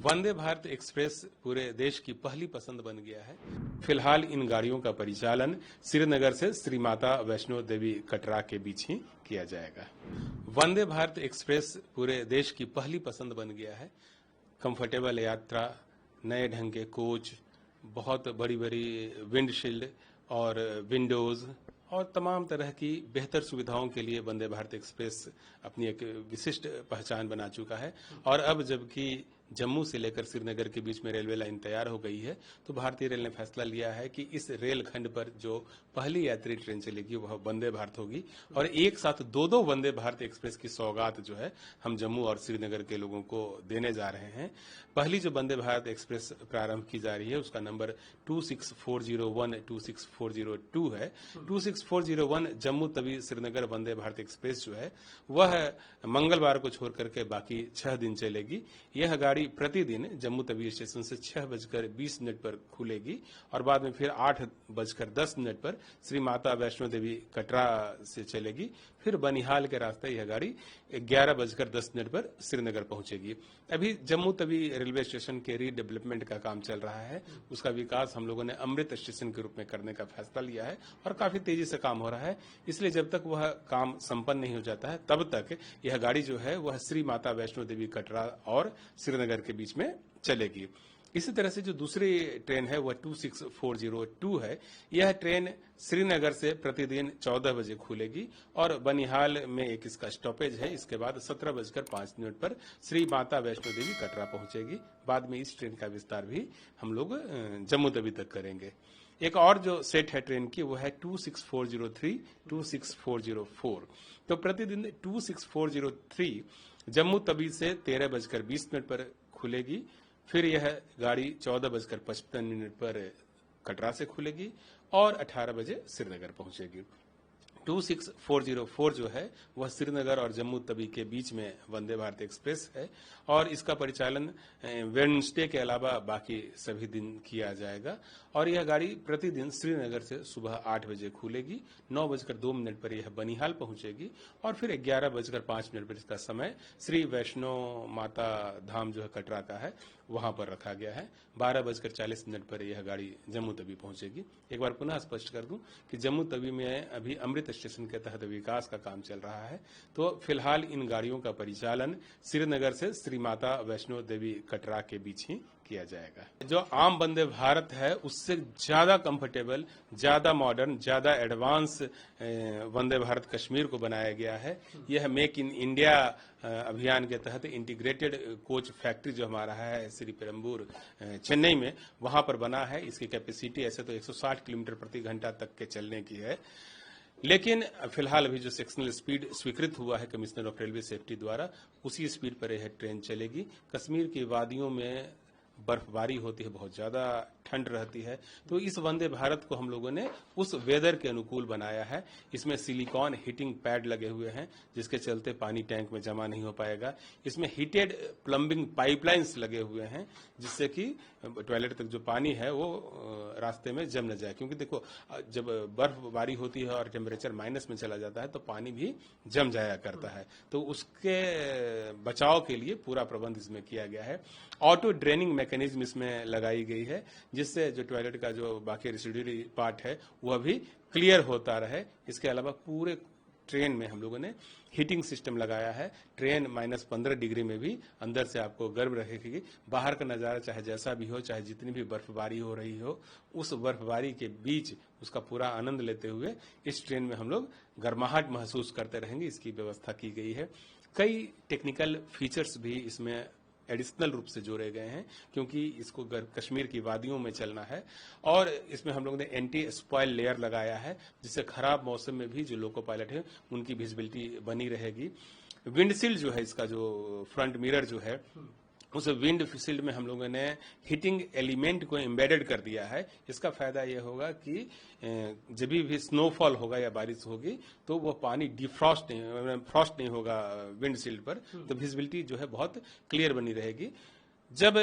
Vande Bharat express पूरे देश की पहली पसंद बन गया है। फिलहाल इन गाड़ियों का परिचालन श्रीनगर से श्री माता वैष्णो देवी कटरा के बीच ही किया जाएगा। वंदे भारत एक्सप्रेस पूरे देश की पहली पसंद बन गया है। कंफर्टेबल यात्रा, नए ढंग के कोच, बहुत बड़ी बड़ी विंडशील्ड और विंडोज और तमाम तरह की बेहतर सुविधाओं के लिए वंदे भारत एक्सप्रेस अपनी एक विशिष्ट पहचान बना चुका है। और अब जबकि जम्मू से लेकर श्रीनगर के बीच में रेलवे लाइन तैयार हो गई है, तो भारतीय रेल ने फैसला लिया है कि इस रेल खंड पर जो पहली यात्री ट्रेन चलेगी वह वंदे भारत होगी और एक साथ दो वंदे भारत एक्सप्रेस की सौगात जो है हम जम्मू और श्रीनगर के लोगों को देने जा रहे हैं। पहली जो वंदे भारत एक्सप्रेस प्रारंभ की जा रही है उसका नंबर 26401 26402 है। 26401 जम्मू तवी श्रीनगर वंदे भारत एक्सप्रेस जो है वह मंगलवार को छोड़ करके बाकी 6 दिन चलेगी। यह गाड़ी प्रतिदिन जम्मू तवी स्टेशन से 6:20 पर खुलेगी और बाद में फिर 8:10 पर श्री माता वैष्णो देवी कटरा से चलेगी। फिर बनिहाल के रास्ते यह गाड़ी 11:10 पर श्रीनगर पहुंचेगी। अभी जम्मू तवी रेलवे स्टेशन के रीडेवलपमेंट का काम चल रहा है। उसका विकास हम लोगों ने अमृत स्टेशन के रूप में करने का फैसला लिया है और काफी तेजी से काम हो रहा है। इसलिए जब तक वह काम संपन्न नहीं हो जाता है तब तक यह गाड़ी जो है वह श्री माता वैष्णो देवी कटरा और श्रीनगर के बीच में चलेगी। इसी तरह से जो दूसरी ट्रेन है वह 26402 है। यह ट्रेन श्रीनगर से प्रतिदिन 14 बजे खुलेगी और बनिहाल में एक इसका स्टॉपेज है। इसके बाद 17:05 पर श्री माता वैष्णो देवी कटरा पहुंचेगी। बाद में इस ट्रेन का विस्तार भी हम लोग जम्मू तवी तक करेंगे। एक और जो सेट है ट्रेन की वो है 26403 26404। तो प्रतिदिन 26403 जम्मू तवी से 13:20 पर खुलेगी। फिर यह गाड़ी 14:55 पर कटरा से खुलेगी और 18 बजे श्रीनगर पहुंचेगी। 26404 जो है वह श्रीनगर और जम्मू तवी के बीच में वंदे भारत एक्सप्रेस है और इसका परिचालन वेडनेसडे के अलावा बाकी सभी दिन किया जाएगा। और यह गाड़ी प्रतिदिन श्रीनगर से सुबह 8 बजे खुलेगी, 9:02 पर यह बनिहाल पहुंचेगी और फिर 11:05 पर इसका समय श्री वैष्णो माता धाम जो है कटरा का है वहां पर रखा गया है। 12:40 पर यह गाड़ी जम्मू तवी पहुंचेगी। एक बार पुनः स्पष्ट कर दूं कि जम्मू तवी में अभी अमृत स्टेशन के तहत विकास का काम चल रहा है। तो फिलहाल इन गाड़ियों का परिचालन श्रीनगर से श्री माता वैष्णो देवी कटरा के बीच ही किया जाएगा। जो आम वंदे भारत है उससे ज्यादा कंफर्टेबल, ज्यादा मॉडर्न, ज्यादा एडवांस वंदे भारत कश्मीर को बनाया गया है। यह मेक इन इंडिया अभियान के तहत इंटीग्रेटेड कोच फैक्ट्री जो हमारा है श्री पेरम्बूर चेन्नई में वहां पर बना है। इसकी कैपेसिटी ऐसे तो 160 किलोमीटर प्रति घंटा तक के चलने की है, लेकिन फिलहाल अभी जो सेक्शनल स्पीड स्वीकृत हुआ है कमिश्नर ऑफ रेलवे सेफ्टी द्वारा उसी स्पीड पर यह ट्रेन चलेगी। कश्मीर की वादियों में बर्फबारी होती है, बहुत ज्यादा ठंड रहती है, तो इस वंदे भारत को हम लोगों ने उस वेदर के अनुकूल बनाया है। इसमें सिलिकॉन हीटिंग पैड लगे हुए हैं जिसके चलते पानी टैंक में जमा नहीं हो पाएगा। इसमें हीटेड प्लम्बिंग पाइपलाइंस लगे हुए हैं जिससे कि टॉयलेट तक जो पानी है वो रास्ते में जम न जाए, क्योंकि देखो जब बर्फबारी होती है और टेम्परेचर माइनस में चला जाता है तो पानी भी जम जाया करता है। तो उसके बचाव के लिए पूरा प्रबंध इसमें किया गया है। ऑटो ड्रेनिंग मैकेनिज्म इसमें लगाई गई है जिससे जो टॉयलेट का जो बाकी रेसिडुअरी पार्ट है वह भी क्लियर होता रहे। इसके अलावा पूरे ट्रेन में हम लोगों ने हीटिंग सिस्टम लगाया है। ट्रेन -15 डिग्री में भी अंदर से आपको गर्म रखेगी। बाहर का नजारा चाहे जैसा भी हो, चाहे जितनी भी बर्फबारी हो रही हो, उस बर्फबारी के बीच उसका पूरा आनंद लेते हुए इस ट्रेन में हम लोग गर्माहट महसूस करते रहेंगे। इसकी व्यवस्था की गई है। कई टेक्निकल फीचर्स भी इसमें एडिशनल रूप से जोड़े गए हैं क्योंकि इसको कश्मीर की वादियों में चलना है और इसमें हम लोगों ने एंटी स्पॉइल लेयर लगाया है जिससे खराब मौसम में भी जो लोको पायलट है उनकी विजिबिलिटी बनी रहेगी। विंडशील्ड जो है, इसका जो फ्रंट मिरर जो है उस विंड शील्ड में हम लोगों ने हीटिंग एलिमेंट को एम्बेडेड कर दिया है। इसका फायदा यह होगा कि जब भी स्नोफॉल होगा या बारिश होगी तो वो पानी फ्रॉस्ट नहीं होगा विंड शील्ड पर, तो विजिबिलिटी जो है बहुत क्लियर बनी रहेगी। जब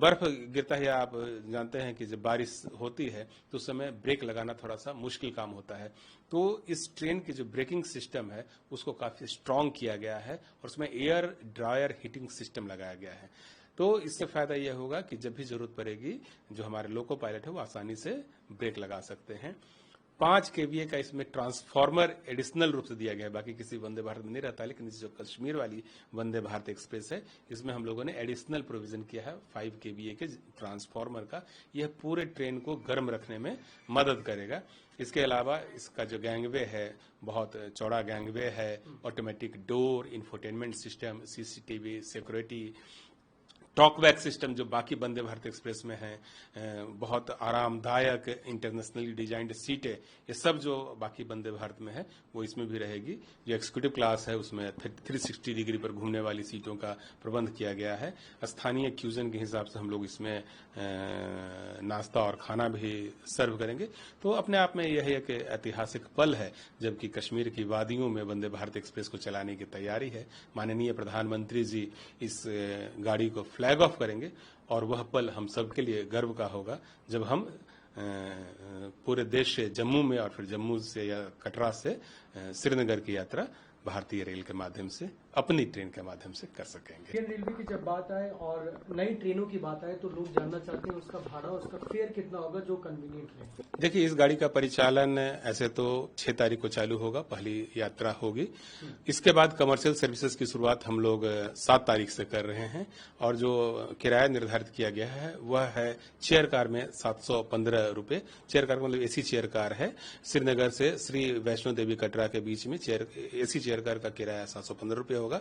बर्फ गिरता है, आप जानते हैं कि जब बारिश होती है तो उस समय ब्रेक लगाना थोड़ा सा मुश्किल काम होता है। तो इस ट्रेन की जो ब्रेकिंग सिस्टम है उसको काफी स्ट्रांग किया गया है और उसमें एयर ड्रायर हीटिंग सिस्टम लगाया गया है। तो इससे फायदा यह होगा कि जब भी जरूरत पड़ेगी जो हमारे लोको पायलट है वो आसानी से ब्रेक लगा सकते हैं। 5 केवीए का इसमें ट्रांसफार्मर एडिशनल रूप से दिया गया है, बाकी किसी वंदे भारत में नहीं रहता, लेकिन जो कश्मीर वाली वंदे भारत एक्सप्रेस है इसमें हम लोगों ने एडिशनल प्रोविजन किया है 5 केवीए के ट्रांसफार्मर का। यह पूरे ट्रेन को गर्म रखने में मदद करेगा। इसके अलावा इसका जो गैंगवे है बहुत चौड़ा गैंगवे है, automatic door, infotainment system, CCTV, security, talkback system जो बाकी वंदे भारत एक्सप्रेस में है, बहुत आरामदायक इंटरनेशनली डिजाइंड सीटें, ये सब जो बाकी वंदे भारत में है वो इसमें भी रहेगी। जो एक्जीक्यूटिव क्लास है उसमें 360 डिग्री पर घूमने वाली सीटों का प्रबंध किया गया है। स्थानीय क्यूजन के हिसाब से हम लोग इसमें नाश्ता और खाना भी सर्व करेंगे। तो अपने आप में यह एक ऐतिहासिक पल है जबकि कश्मीर की वादियों में वंदे भारत एक्सप्रेस को चलाने की तैयारी है। माननीय प्रधानमंत्री जी इस गाड़ी को फ्लैग ऑफ करेंगे और वह पल हम सबके लिए गर्व का होगा जब हम पूरे देश से जम्मू में और फिर जम्मू से या कटरा से श्रीनगर की यात्रा भारतीय रेल के माध्यम से, अपनी ट्रेन के माध्यम से कर सकेंगे। इंडियन रेलवे की जब बात आए और नई ट्रेनों की बात आए तो लोग जानना चाहते हैं उसका भाड़ा, उसका फेयर कितना होगा जो कन्वीनियंट है। देखिए, इस गाड़ी का परिचालन ऐसे तो 6 तारीख को चालू होगा, पहली यात्रा होगी। इसके बाद कमर्शियल सर्विसेज की शुरुआत हम लोग 7 तारीख से कर रहे हैं और जो किराया निर्धारित किया गया है वह है चेयर कार में 715 रुपए। चेयर कार मतलब एसी चेयर कार है। श्रीनगर से श्री वैष्णो देवी कटरा के बीच में एसी चेयर कार का किराया 715 रुपए होगा।